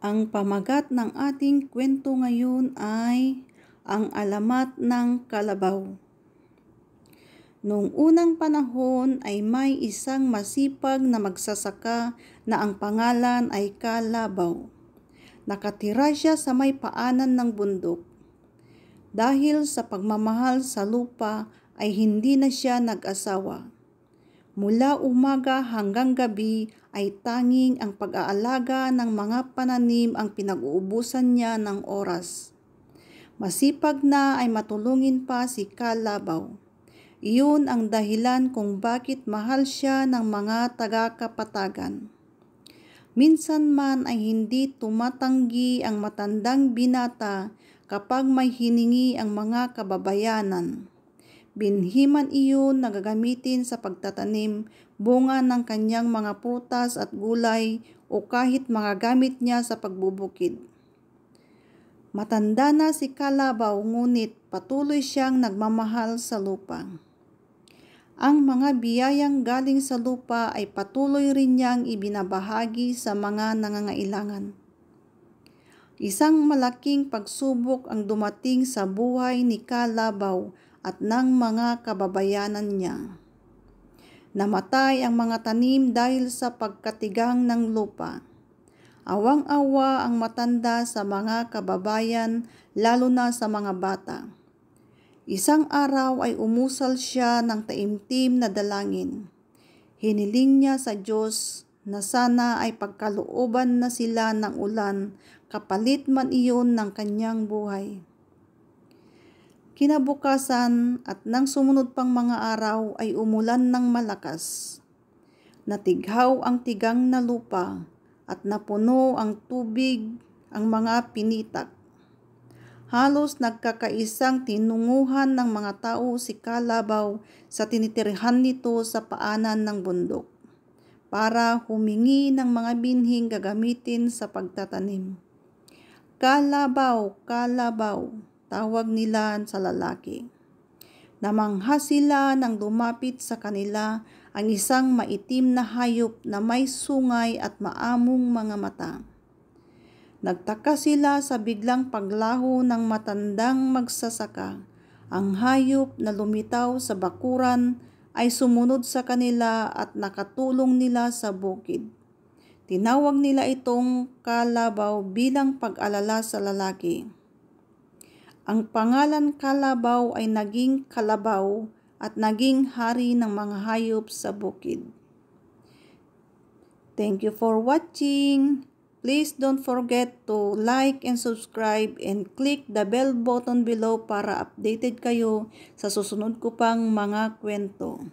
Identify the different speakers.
Speaker 1: Ang pamagat ng ating kwento ngayon ay ang alamat ng kalabaw. Noong unang panahon ay may isang masipag na magsasaka na ang pangalan ay Kalabaw. Nakatira siya sa may paanan ng bundok. Dahil sa pagmamahal sa lupa ay hindi na siya nag-asawa. Mula umaga hanggang gabi ay tanging ang pag-aalaga ng mga pananim ang pinag-uubusan niya ng oras. Masipag na ay matulungin pa si Kalabaw. Iyon ang dahilan kung bakit mahal siya ng mga taga-kapatagan. Minsan man ay hindi tumatanggi ang matandang binata kapag may hiningi ang mga kababayanan. Binhiman iyon na gagamitin sa pagtatanim, bunga ng kanyang mga prutas at gulay o kahit mga gamit niya sa pagbubukid. Matanda na si Kalabaw ngunit patuloy siyang nagmamahal sa lupa. Ang mga biyayang galing sa lupa ay patuloy rin niyang ibinabahagi sa mga nangangailangan. Isang malaking pagsubok ang dumating sa buhay ni Kalabaw at ng mga kababayanan niya. Namatay ang mga tanim dahil sa pagkatigang ng lupa. Awang-awa ang matanda sa mga kababayan, lalo na sa mga bata. Isang araw ay umusal siya ng taimtim na dalangin. Hiniling niya sa Diyos na sana ay pagkalooban na sila ng ulan, kapalit man iyon ng kanyang buhay. Kinabukasan at nang sumunod pang mga araw ay umulan ng malakas. Natighaw ang tigang na lupa at napuno ang tubig ang mga pinitak. Halos nagkakaisang tinunguhan ng mga tao si Kalabaw sa tinitirihan nito sa paanan ng bundok para humingi ng mga binhing gagamitin sa pagtatanim. Kalabaw, Kalabaw, tawag nila sa lalaki. Namangha sila nang lumapit sa kanila ang isang maitim na hayop na may sungay at maamong mga mata. Nagtaka sila sa biglang paglaho ng matandang magsasaka. Ang hayop na lumitaw sa bakuran ay sumunod sa kanila at nakatulong nila sa bukid. Tinawag nila itong Kalabaw bilang pag-alala sa lalaki. Ang pangalan Kalabaw ay naging Kalabaw at naging hari ng mga hayop sa bukid. Thank you for watching. Please don't forget to like and subscribe and click the bell button below para updated kayo sa susunod ko pang mga kwento.